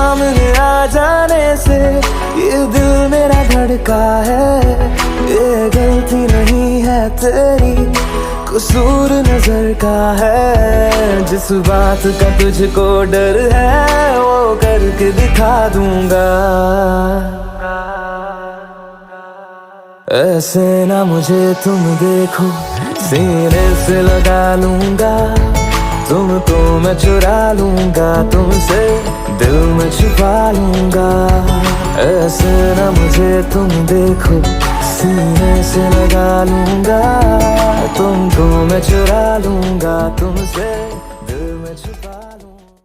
सामने आ जाने से ये दिल मेरा धड़का है। ये गलती नहीं है तेरी, कसूर नजर का है। जिस बात का तुझको डर है वो करके दिखा दूंगा। ऐसे ना मुझे तुम देखो, सीने से लगा लूंगा। तुमको मैं चुरा लूंगा, तुमसे दिल में छुपा लूंगा। ऐसे ना मुझे तुम देखो, सीने से लगा लूंगा। तुमको मैं चुरा लूंगा, तुमसे